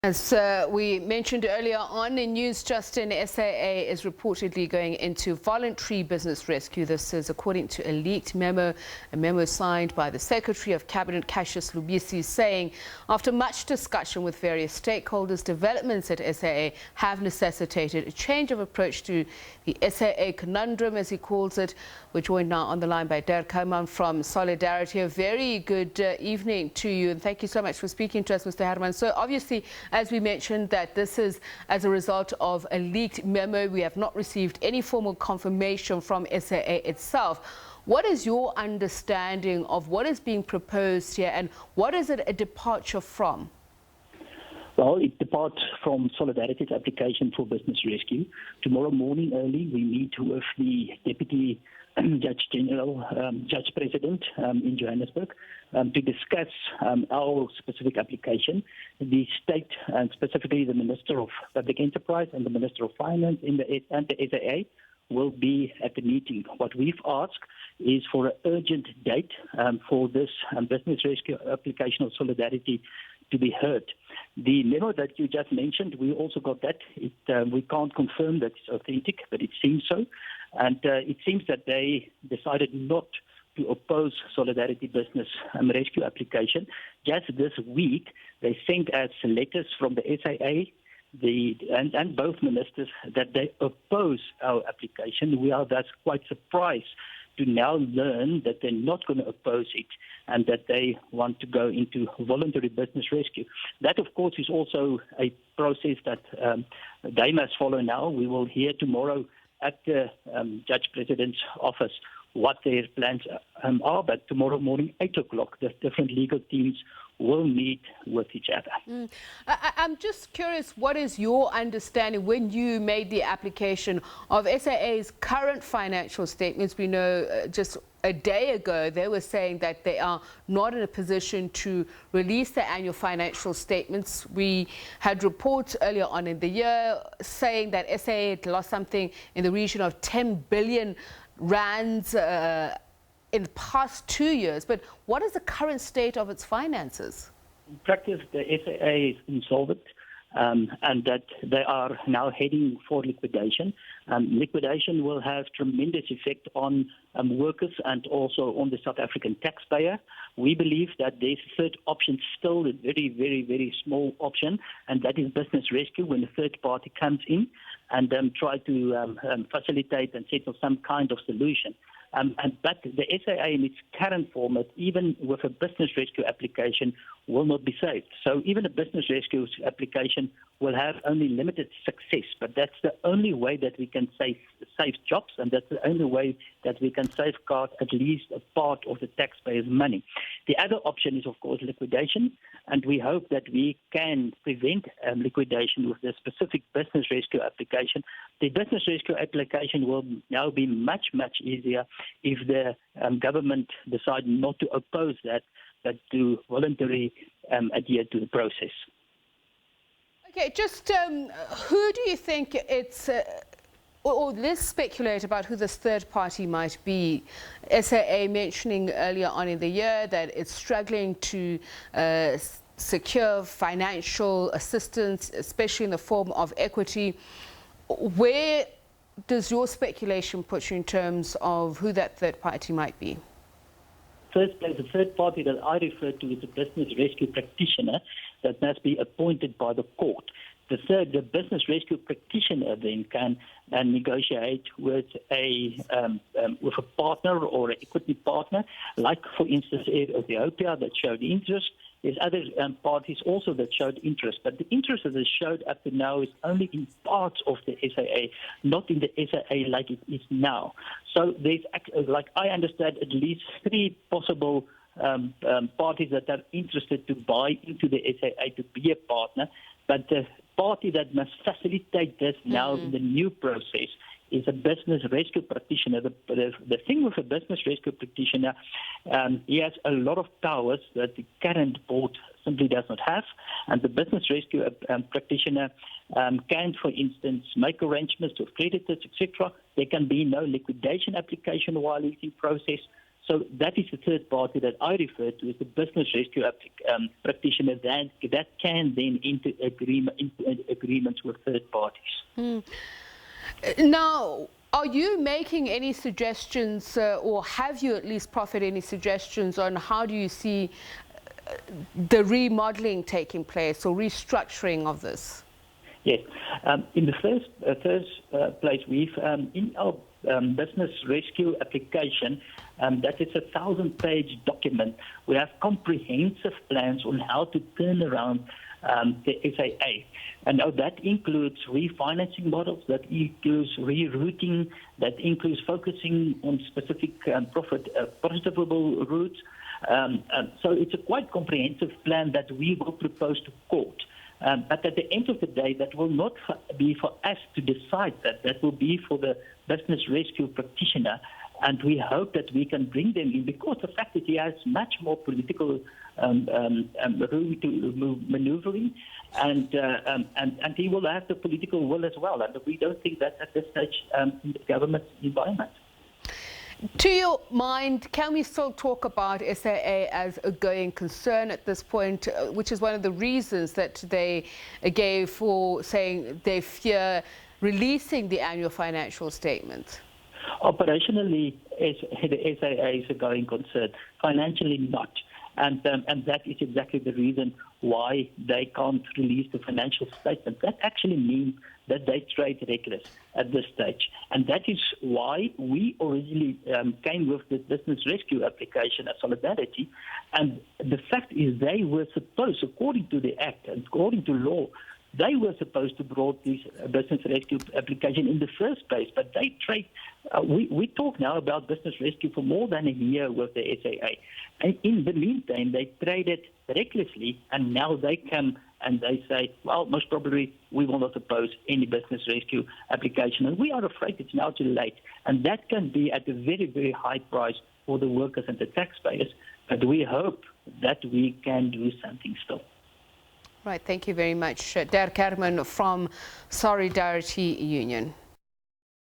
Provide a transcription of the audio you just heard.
As we mentioned earlier on in news, Justin, SAA is reportedly going into voluntary business rescue. This is according to a leaked memo, a memo signed by the Secretary of Cabinet Cassius Lubisi, saying after much discussion with various stakeholders, developments at SAA have necessitated a change of approach to the SAA conundrum, as he calls it. We're joined now on the line by Dirk Herman from Solidarity. A very good evening to you, and thank you so much for speaking to us, Mr. Herman. So obviously, as we mentioned, that this is as a result of a leaked memo. We have not received any formal confirmation from SAA itself. What is your understanding of what is being proposed here, and what is it a departure from? Well, it departs from Solidarity's application for business rescue. Tomorrow morning early, we meet with the Deputy Judge General, Judge President in Johannesburg to discuss our specific application. The state, and specifically the Minister of Public Enterprise and the Minister of Finance and the SAA, will be at the meeting. What we've asked is for an urgent date for this business rescue application of Solidarity to be heard. The memo that you just mentioned, we also got that. We can't confirm that it's authentic, but it seems so. And it seems that they decided not to oppose Solidarity business rescue application. Just this week, they sent us letters from the SAA and both ministers that they oppose our application. We are thus quite surprised to now learn that they're not going to oppose it and that they want to go into voluntary business rescue. That, of course, is also a process that they must follow now. We will hear tomorrow at the Judge President's office what their plans are, but tomorrow morning, 8 o'clock, the different legal teams will meet with each other. I'm just curious, what is your understanding when you made the application of SAA's current financial statements? We know just a day ago they were saying that they are not in a position to release their annual financial statements. We had reports earlier on in the year saying that SAA had lost something in the region of 10 billion rands in the past 2 years. But what is the current state of its finances? In practice, the SAA is insolvent and that they are now heading for liquidation. Liquidation will have tremendous effect on workers and also on the South African taxpayer. We believe that there's a third option, still a very, very, very small option, and that is business rescue, when a third party comes in and try to facilitate and settle some kind of solution. But the SAA in its current format, even with a business rescue application, will not be saved. So even a business rescue application will have only limited success, but that's the only way that we can save jobs, and that's the only way that we can safeguard at least a part of the taxpayers' money. The other option is, of course, liquidation, and we hope that we can prevent liquidation with the specific business rescue application. The business rescue application will now be much, much easier if the government decide not to oppose that, but to voluntarily adhere to the process. Okay, just who do you think it's, or let's speculate about who this third party might be. SAA mentioning earlier on in the year that it's struggling to secure financial assistance, especially in the form of equity. Where does your speculation put you in terms of who that third party might be? First place, the third party that I refer to is a business rescue practitioner that must be appointed by the court. The business rescue practitioner then can negotiate with a partner or an equity partner, like, for instance, Ethiopia that showed interest. There's other parties also that showed interest, but the interest that is showed up to now is only in parts of the SAA, not in the SAA like it is now. So there's, like I understand, at least 3 possible parties that are interested to buy into the SAA to be a partner, but the party that must facilitate this now in the new process is a business rescue practitioner. The thing with a business rescue practitioner, he has a lot of powers that the current board simply does not have. And the business rescue practitioner can, for instance, make arrangements with creditors, etc. There can be no liquidation application while he's in process. So that is the third party that I refer to as the business rescue practitioner that can then enter agreements with third parties. Now, are you making any suggestions, or have you at least proffered any suggestions on how do you see the remodeling taking place or restructuring of this? Yes. In the first place, we've in our business rescue application, that is a 1,000-page document. We have comprehensive plans on how to turn around the SAA. And now that includes refinancing models, that includes rerouting, that includes focusing on specific profitable routes. So it's a quite comprehensive plan that we will propose to court. But at the end of the day, that will not be for us to decide that. That will be for the business rescue practitioner. And we hope that we can bring them in because the fact that he has much more political room to maneuvering, and he will have the political will as well. And we don't think that at this stage in the government environment. To your mind, can we still talk about SAA as a going concern at this point, which is one of the reasons that they gave for saying they fear releasing the annual financial statement? Operationally, the SAA is a going concern. Financially, not. And that is exactly the reason why they can't release the financial statement. That actually means that they trade reckless at this stage. And that is why we originally came with the business rescue application as solidarity. And the fact is they were supposed, according to the Act and according to law, they were supposed to brought this business rescue application in the first place, but they trade. We talk now about business rescue for more than a year with the SAA. And in the meantime, they traded recklessly, and now they come and they say, well, most probably we will not oppose any business rescue application. And we are afraid it's now too late. And that can be at a very, very high price for the workers and the taxpayers. But we hope that we can do something still. Right, thank you very much. Dirk Herman from Solidarity Union.